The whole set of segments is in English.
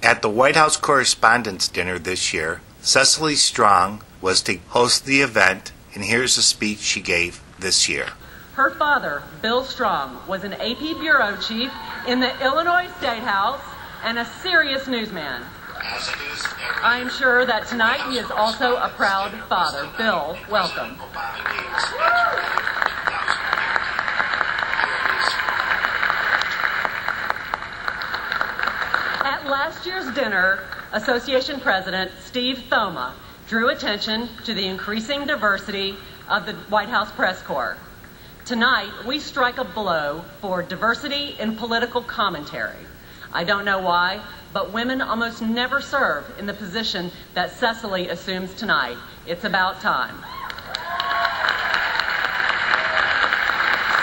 At the White House Correspondents' Dinner this year, Cecily Strong was to host the event, and here's a speech she gave this year. Her father, Bill Strong, was an AP bureau chief in the Illinois State House and a serious newsman. I am sure that tonight he is also a proud father. Bill, welcome. At last year's dinner, Association President Steve Thoma drew attention to the increasing diversity of the White House press corps. Tonight, we strike a blow for diversity in political commentary. I don't know why, but women almost never serve in the position that Cecily assumes tonight. It's about time.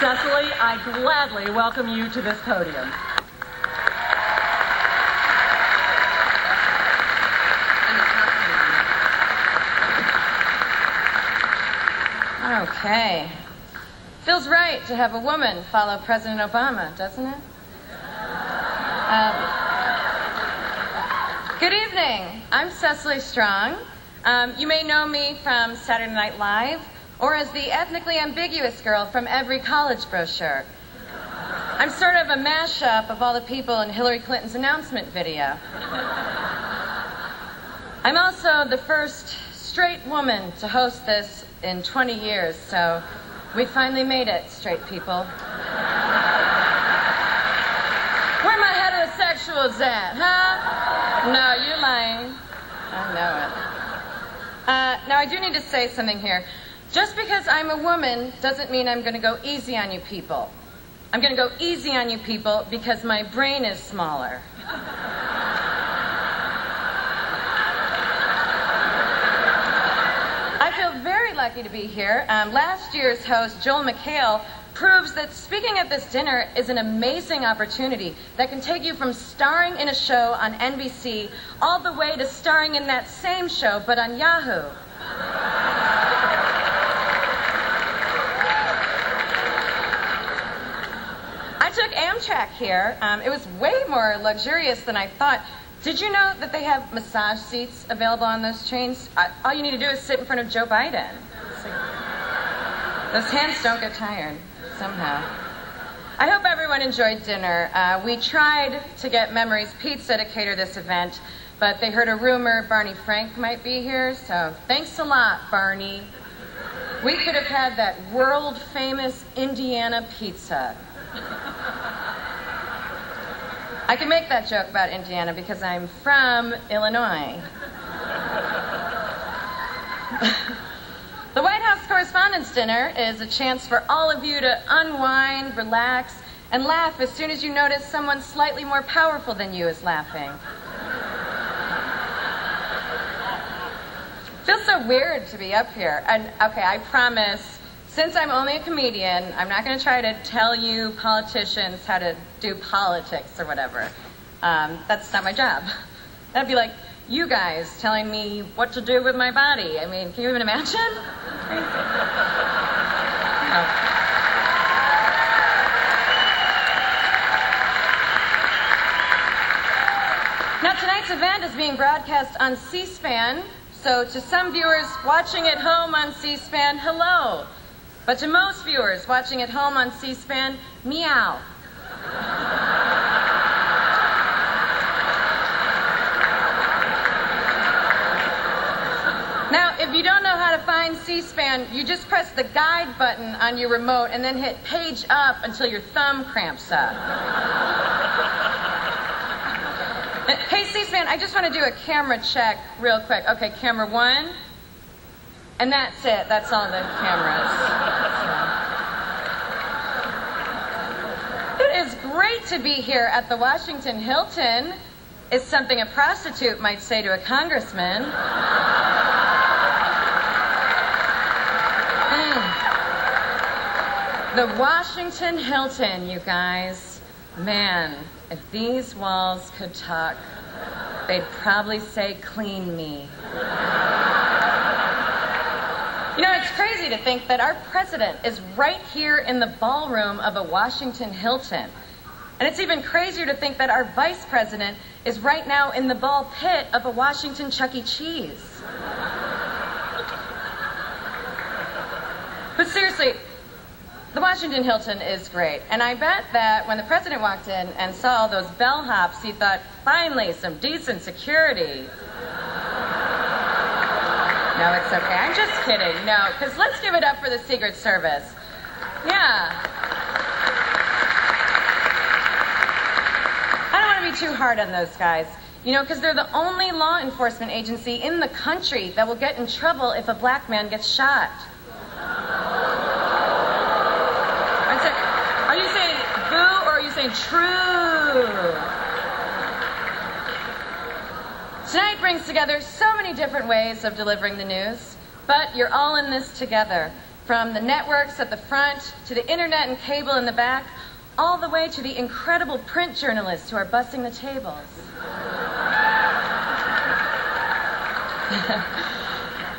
Cecily, I gladly welcome you to this podium. Okay. Feels right to have a woman follow President Obama, doesn't it? Good evening. I'm Cecily Strong. You may know me from Saturday Night Live or as the ethnically ambiguous girl from every college brochure. I'm sort of a mashup of all the people in Hillary Clinton's announcement video. I'm also the first straight woman to host this in 20 years, so we finally made it, straight people. Where my heterosexuals at, huh? No, you're lying. I know it. Now, I do need to say something here. Just because I'm a woman doesn't mean I'm going to go easy on you people. I'm going to go easy on you people because my brain is smaller. I feel very lucky to be here. Last year's host, Joel McHale, proves that speaking at this dinner is an amazing opportunity that can take you from starring in a show on NBC all the way to starring in that same show, but on Yahoo. I took Amtrak here. It was way more luxurious than I thought. Did you know that they have massage seats available on those trains? All you need to do is sit in front of Joe Biden. Those hands don't get tired, somehow. I hope everyone enjoyed dinner. We tried to get Memories Pizza to cater this event, but they heard a rumor Barney Frank might be here, so thanks a lot, Barney. We could have had that world-famous Indiana pizza. I can make that joke about Indiana because I'm from Illinois. The White House Correspondents' Dinner is a chance for all of you to unwind, relax, and laugh as soon as you notice someone slightly more powerful than you is laughing. Feels so weird to be up here. And, okay, I promise, since I'm only a comedian, I'm not going to try to tell you politicians how to do politics or whatever. That's not my job. That'd be like you guys telling me what to do with my body. I mean, can you even imagine? Crazy. Oh. Now, tonight's event is being broadcast on C-SPAN, so to some viewers watching at home on C-SPAN, hello. But to most viewers watching at home on C-SPAN, meow. Now, if you don't know how to find C-SPAN, you just press the guide button on your remote and then hit page up until your thumb cramps up. Hey, C-SPAN, I just want to do a camera check real quick. Okay, camera 1. And that's it. That's all the cameras. So. It is great to be here at the Washington Hilton. It's something a prostitute might say to a congressman. The Washington Hilton, you guys. Man, if these walls could talk, they'd probably say, "Clean me." You know, it's crazy to think that our president is right here in the ballroom of a Washington Hilton. And it's even crazier to think that our vice president is right now in the ball pit of a Washington Chuck E. Cheese. But seriously, the Washington Hilton is great. And I bet that when the president walked in and saw all those bellhops, he thought, finally, some decent security. No, it's okay. I'm just kidding. No, because let's give it up for the Secret Service. Yeah. I don't want to be too hard on those guys. You know, because they're the only law enforcement agency in the country that will get in trouble if a black man gets shot. Are you saying boo or are you saying true? Tonight brings together so many different ways of delivering the news, but you're all in this together. From the networks at the front, to the internet and cable in the back, all the way to the incredible print journalists who are bussing the tables.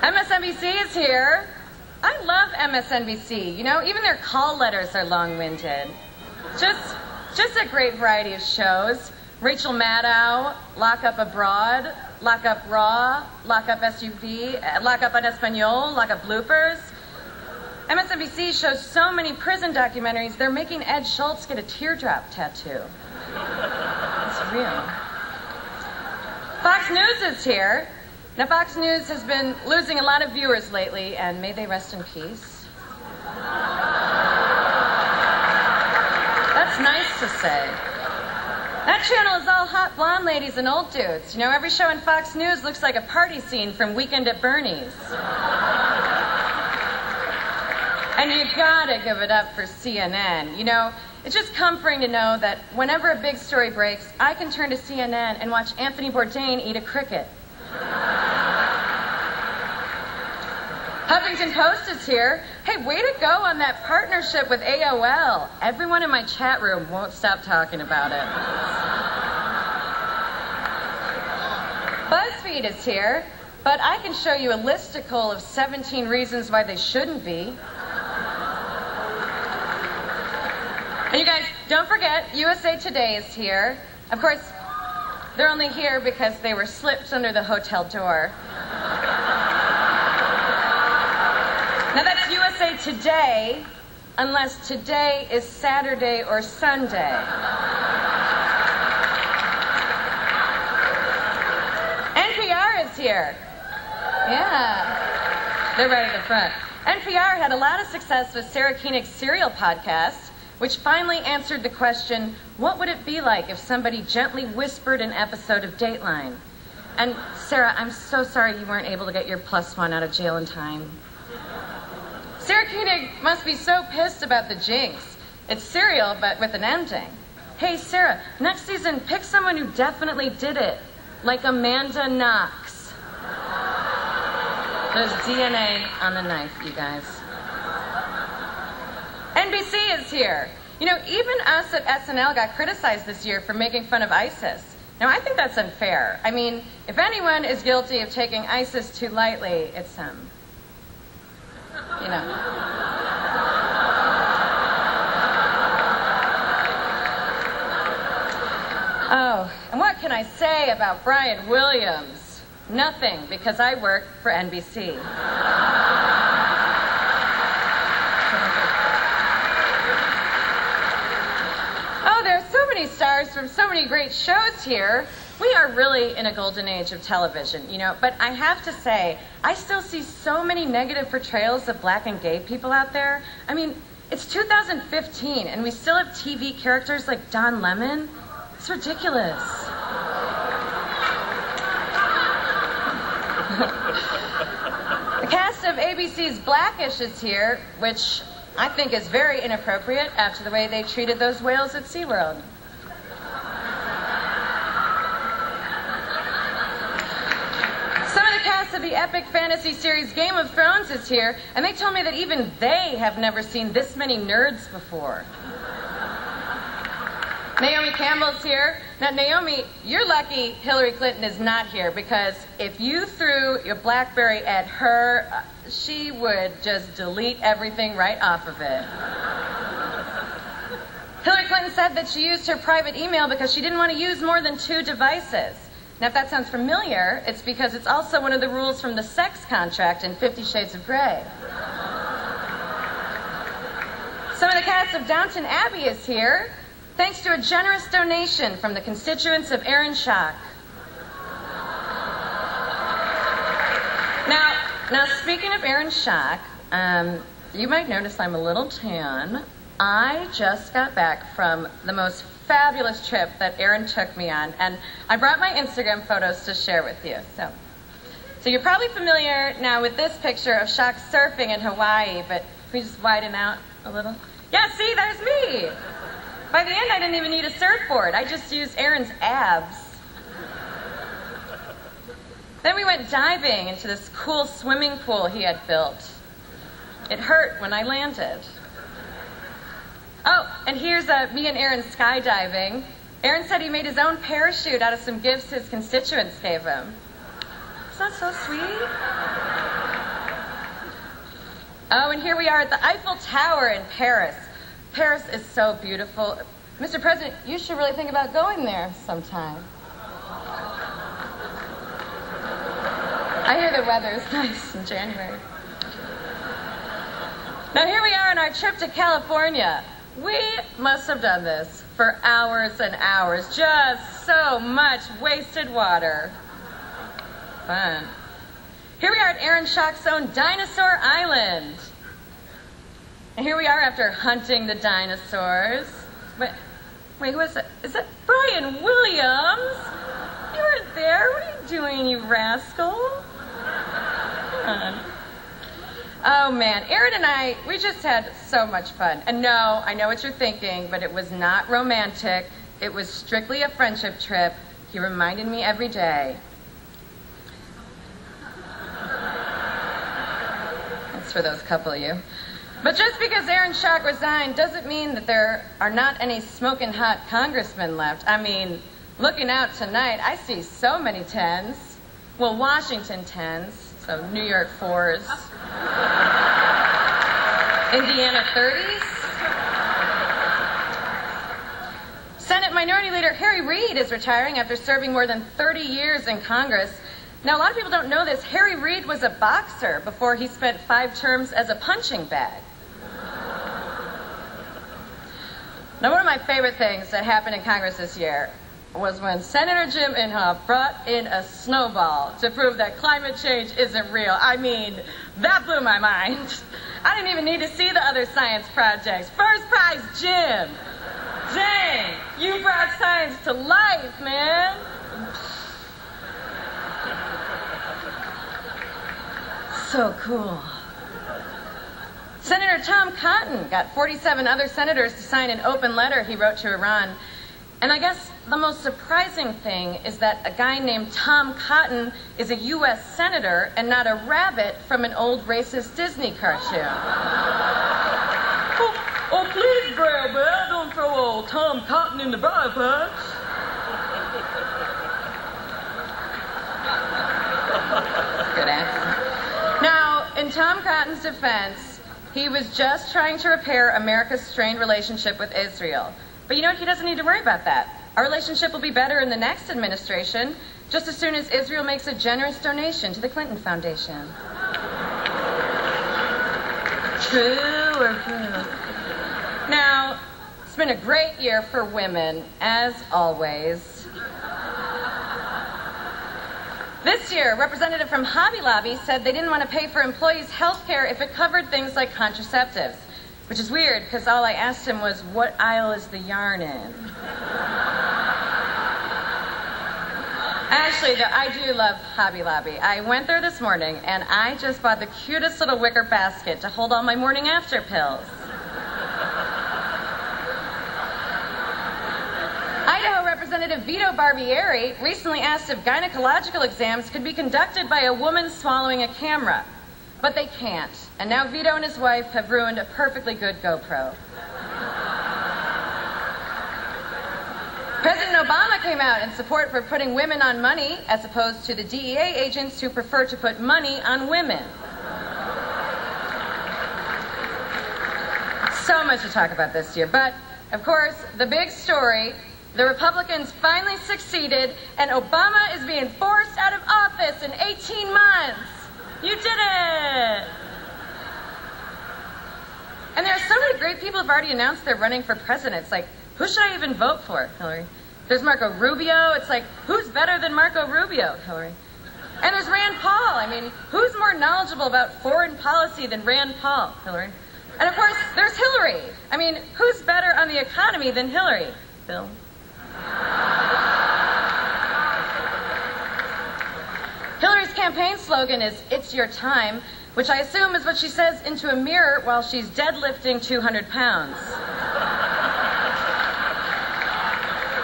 MSNBC is here. I love MSNBC. You know, even their call letters are long-winded. Just a great variety of shows. Rachel Maddow, Lock Up Abroad, Lock Up Raw, Lock Up SUV, Lock Up en Espanol, Lock Up Bloopers. MSNBC shows so many prison documentaries, they're making Ed Schultz get a teardrop tattoo. It's real. Fox News is here. Now, Fox News has been losing a lot of viewers lately, and may they rest in peace. That's nice to say. That channel is all hot blonde ladies and old dudes. You know, every show on Fox News looks like a party scene from Weekend at Bernie's. And you gotta give it up for CNN. You know, it's just comforting to know that whenever a big story breaks, I can turn to CNN and watch Anthony Bourdain eat a cricket. Huffington Post is here. Hey, way to go on that partnership with AOL. Everyone in my chat room won't stop talking about it. BuzzFeed is here, but I can show you a listicle of 17 reasons why they shouldn't be. And you guys, don't forget, USA Today is here. Of course, they're only here because they were slipped under the hotel door. Now that's USA Today, unless today is Saturday or Sunday. NPR is here. Yeah, they're right at the front. NPR had a lot of success with Sarah Koenig's Serial podcast, which finally answered the question, what would it be like if somebody gently whispered an episode of Dateline? And Sarah, I'm so sorry you weren't able to get your +1 out of jail in time. Sarah Koenig must be so pissed about the jinx. It's Serial, but with an ending. Hey, Sarah, next season, pick someone who definitely did it. Like Amanda Knox. There's DNA on the knife, you guys. NBC is here. You know, even us at SNL got criticized this year for making fun of ISIS. Now, I think that's unfair. I mean, if anyone is guilty of taking ISIS too lightly, it's them. You know. Oh, and what can I say about Brian Williams? Nothing, because I work for NBC. Oh, there are so many stars from so many great shows here. We are really in a golden age of television, you know, but I have to say, I still see so many negative portrayals of black and gay people out there. I mean, it's 2015, and we still have TV characters like Don Lemon. It's ridiculous. The cast of ABC's Blackish is here, which I think is very inappropriate after the way they treated those whales at SeaWorld. Some of the cast of the epic fantasy series Game of Thrones is here, and they told me that even they have never seen this many nerds before. Naomi Campbell's here. Now, Naomi, you're lucky Hillary Clinton is not here, because if you threw your BlackBerry at her, she would just delete everything right off of it. Hillary Clinton said that she used her private email because she didn't want to use more than 2 devices. Now, if that sounds familiar, it's because it's also one of the rules from the sex contract in 50 Shades of Grey. Some of the cast of Downton Abbey is here, thanks to a generous donation from the constituents of Aaron Schock. Now, speaking of Aaron Schock, you might notice I'm a little tan. I just got back from the most fabulous trip that Aaron took me on, and I brought my Instagram photos to share with you. So you're probably familiar now with this picture of Schock surfing in Hawaii, but can we just widen out a little? Yeah, see, there's me. By the end, I didn't even need a surfboard. I just used Aaron's abs. Then we went diving into this cool swimming pool he had built. It hurt when I landed. Oh, and here's me and Aaron skydiving. Aaron said he made his own parachute out of some gifts his constituents gave him. Isn't that so sweet? Oh, and here we are at the Eiffel Tower in Paris. Paris is so beautiful. Mr. President, you should really think about going there sometime. I hear the weather's nice in January. Now here we are on our trip to California. We must have done this for hours and hours. Just so much wasted water. Fun. Here we are at Aaron Schock's own Dinosaur Island. And here we are after hunting the dinosaurs. Wait, who is it? Is it Brian Williams? You weren't there. What are you doing, you rascal? Come on. Oh, man. Aaron and I, we just had so much fun. And no, I know what you're thinking, but it was not romantic. It was strictly a friendship trip. He reminded me every day. That's for those couple of you. But just because Aaron Schock resigned doesn't mean that there are not any smoking hot congressmen left. I mean, looking out tonight, I see so many 10s. Well, Washington 10s, so New York 4s. Indiana 30s. Senate Minority Leader Harry Reid is retiring after serving more than 30 years in Congress. Now, a lot of people don't know this. Harry Reid was a boxer before he spent 5 terms as a punching bag. Now, one of my favorite things that happened in Congress this year was when Senator Jim Inhofe brought in a snowball to prove that climate change isn't real. I mean, that blew my mind. I didn't even need to see the other science projects. First prize, Jim. Dang, you brought science to life, man. So cool. Senator Tom Cotton got 47 other senators to sign an open letter he wrote to Iran. And I guess the most surprising thing is that a guy named Tom Cotton is a U.S. senator and not a rabbit from an old racist Disney cartoon. Oh, please, Brer Bear, don't throw old Tom Cotton in the briar patch. Good accent. Now, in Tom Cotton's defense, he was just trying to repair America's strained relationship with Israel. But you know what? He doesn't need to worry about that. Our relationship will be better in the next administration, just as soon as Israel makes a generous donation to the Clinton Foundation. True or true? Now, it's been a great year for women, as always. This year, a representative from Hobby Lobby said they didn't want to pay for employees' health care if it covered things like contraceptives. Which is weird, because all I asked him was, what aisle is the yarn in? Actually, though, I do love Hobby Lobby. I went there this morning, and I just bought the cutest little wicker basket to hold all my morning after pills. Idaho Representative Vito Barbieri recently asked if gynecological exams could be conducted by a woman swallowing a camera. But they can't. And now Vito and his wife have ruined a perfectly good GoPro. President Obama came out in support for putting women on money as opposed to the DEA agents who prefer to put money on women. So much to talk about this year, but Of course, the big story, the Republicans finally succeeded, and Obama is being forced out of office in 18 months. You did it! And there are so many great people who've already announced they're running for president. It's like, who should I even vote for, Hillary? There's Marco Rubio. It's like, who's better than Marco Rubio, Hillary? And there's Rand Paul. I mean, who's more knowledgeable about foreign policy than Rand Paul, Hillary? And of course, there's Hillary. I mean, who's better on the economy than Hillary? Bill? Hillary's campaign slogan is, "It's your time," which I assume is what she says into a mirror while she's deadlifting 200 pounds.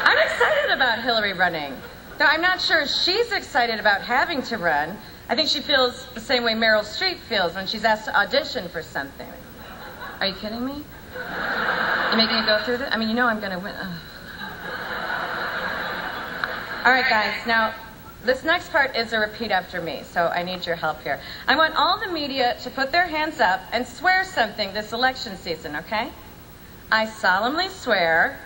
I'm excited about Hillary running. Though I'm not sure she's excited about having to run. I think she feels the same way Meryl Streep feels when she's asked to audition for something. Are you kidding me? You making me go through this? I mean, you know I'm going to win. Ugh. All right, guys. Now, this next part is a repeat after me, so I need your help here. I want all the media to put their hands up and swear something this election season, okay? I solemnly swear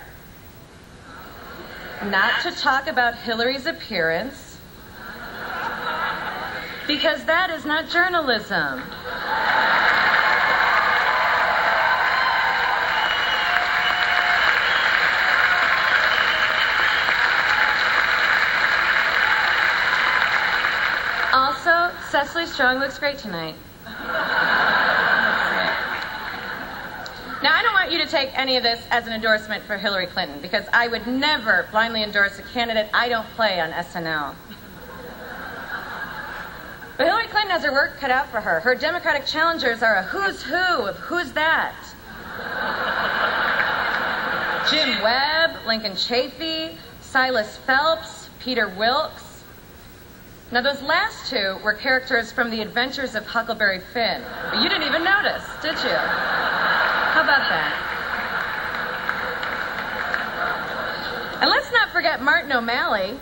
not to talk about Hillary's appearance, because that is not journalism. Also, Cecily Strong looks great tonight. Now, I don't want you to take any of this as an endorsement for Hillary Clinton, because I would never blindly endorse a candidate I don't play on SNL. But Hillary Clinton has her work cut out for her. Her Democratic challengers are a who's who of who's that. Jim Webb, Lincoln Chafee, Silas Phelps, Peter Wilkes. Now, those last two were characters from The Adventures of Huckleberry Finn. But you didn't even notice, did you? How about that? And let's not forget Martin O'Malley.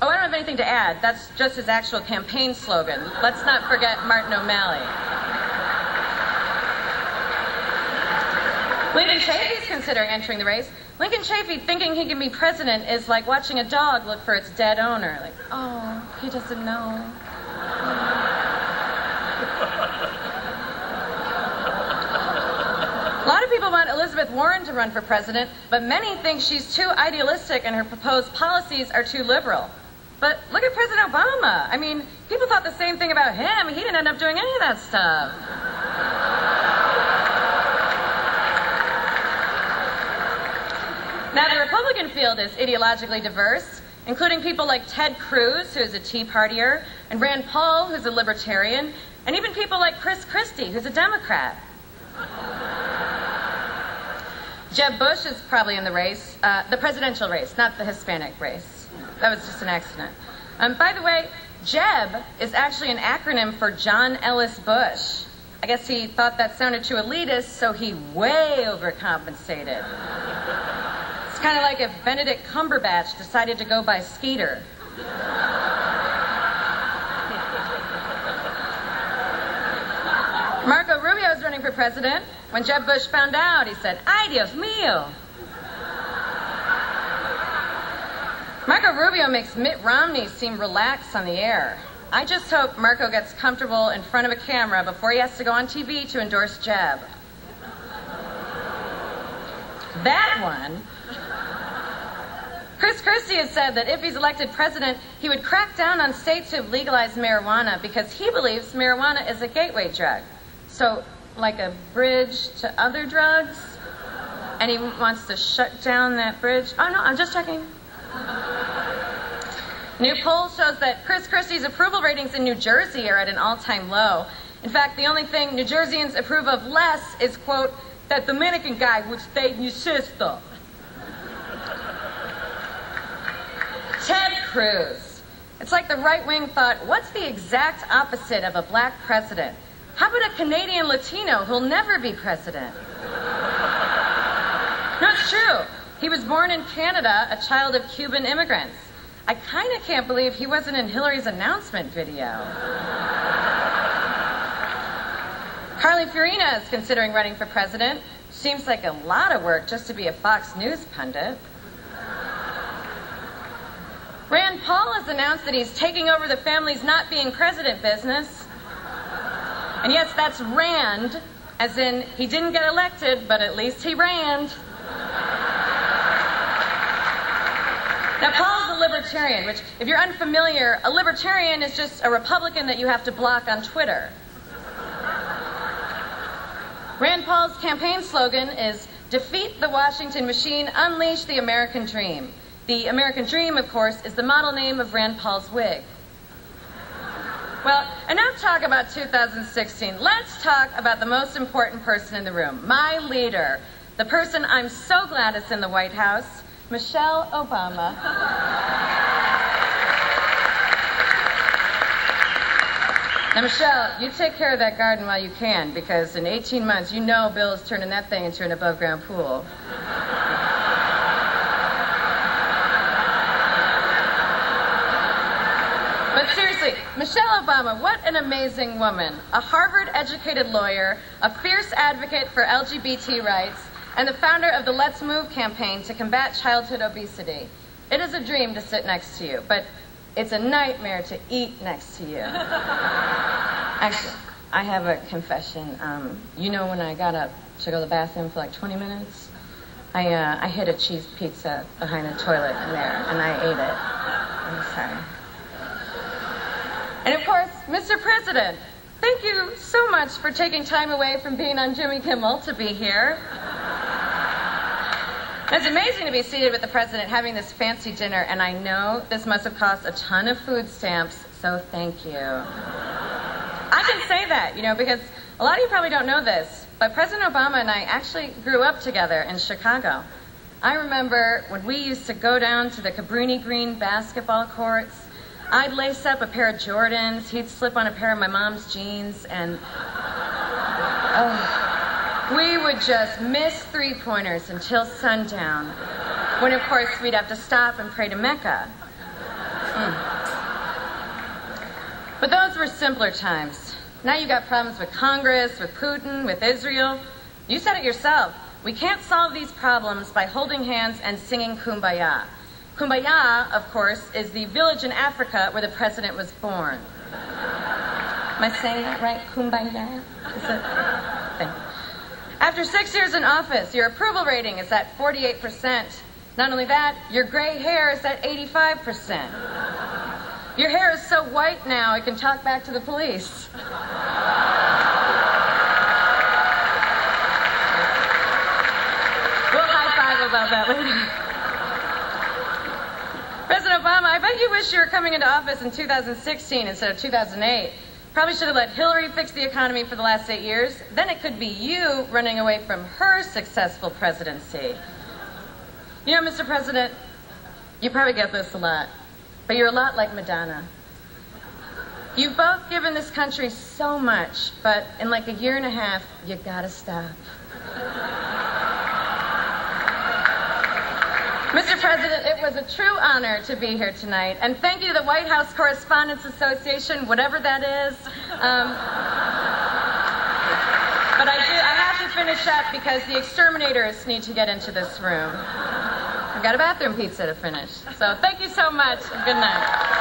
Oh, I don't have anything to add. That's just his actual campaign slogan. Let's not forget Martin O'Malley. Lincoln Chafee's considering entering the race. Lincoln Chafee thinking he can be president is like watching a dog look for its dead owner. Like, oh, he doesn't know. A lot of people want Elizabeth Warren to run for president, but many think she's too idealistic and her proposed policies are too liberal. But look at President Obama. I mean, people thought the same thing about him. He didn't end up doing any of that stuff. Now, the Republican field is ideologically diverse, including people like Ted Cruz, who is a Tea Partier, and Rand Paul, who's a libertarian, and even people like Chris Christie, who's a Democrat. Jeb Bush is probably in the race, the presidential race, not the Hispanic race. That was just an accident. By the way, Jeb is actually an acronym for John Ellis Bush. I guess he thought that sounded too elitist, so he way overcompensated. It's kind of like if Benedict Cumberbatch decided to go by Skeeter. Marco Rubio is running for president. When Jeb Bush found out, he said, "Ay, Dios mío." Marco Rubio makes Mitt Romney seem relaxed on the air. I just hope Marco gets comfortable in front of a camera before he has to go on TV to endorse Jeb. That one. Chris Christie has said that if he's elected president, he would crack down on states who have legalized marijuana because he believes marijuana is a gateway drug. So, like a bridge to other drugs? And he wants to shut down that bridge? Oh, no, I'm just checking. New poll shows that Chris Christie's approval ratings in New Jersey are at an all-time low. In fact, the only thing New Jerseyans approve of less is, quote, that Dominican guy would stay in your sister. Ted Cruz. It's like the right wing thought, what's the exact opposite of a black president? How about a Canadian Latino who'll never be president? No, it's true. He was born in Canada, a child of Cuban immigrants. I kind of can't believe he wasn't in Hillary's announcement video. Carly Fiorina is considering running for president. Seems like a lot of work just to be a Fox News pundit. Rand Paul has announced that he's taking over the family's not being president business. And yes, that's Rand, as in he didn't get elected, but at least he ran. Now, Paul's a libertarian, which, if you're unfamiliar, a libertarian is just a Republican that you have to block on Twitter. Rand Paul's campaign slogan is, "Defeat the Washington machine, unleash the American dream." The American dream, of course, is the model name of Rand Paul's wig. Well, enough talk about 2016. Let's talk about the most important person in the room, my leader, the person I'm so glad is in the White House, Michelle Obama. Now, Michelle, you take care of that garden while you can, because in 18 months, you know Bill is turning that thing into an above-ground pool. But seriously, Michelle Obama, what an amazing woman. A Harvard-educated lawyer, a fierce advocate for LGBT rights, and the founder of the Let's Move campaign to combat childhood obesity. It is a dream to sit next to you, but it's a nightmare to eat next to you. Actually, I have a confession. You know when I got up to go to the bathroom for like 20 minutes? I hid a cheese pizza behind the toilet in there, and I ate it. I'm sorry. And of course, Mr. President, thank you so much for taking time away from being on Jimmy Kimmel to be here. It's amazing to be seated with the president having this fancy dinner, and I know this must have cost a ton of food stamps, so thank you. I can say that, because a lot of you probably don't know this, but President Obama and I actually grew up together in Chicago. I remember when we used to go down to the Cabrini Green basketball courts. I'd lace up a pair of Jordans, he'd slip on a pair of my mom's jeans, and we would just miss three-pointers until sundown, when, of course, we'd have to stop and pray to Mecca. But those were simpler times. Now you got problems with Congress, with Putin, with Israel. You said it yourself. We can't solve these problems by holding hands and singing Kumbaya. Kumbaya, of course, is the village in Africa where the president was born. Am I saying that right? Kumbaya? Is it? Thank you. After 6 years in office, your approval rating is at 48%. Not only that, your gray hair is at 85%. Your hair is so white now, it can talk back to the police. We'll high five about that later. President Obama, I bet you wish you were coming into office in 2016 instead of 2008. Probably should have let Hillary fix the economy for the last 8 years. Then it could be you running away from her successful presidency. Mr. President, you probably get this a lot, but you're a lot like Madonna. You've both given this country so much, but in like a year and a half, you gotta stop. Mr. President, it was a true honor to be here tonight, and thank you to the White House Correspondents Association, whatever that is. But I have to finish up because the exterminators need to get into this room. I've got a bathroom pizza to finish. So thank you so much, and good night.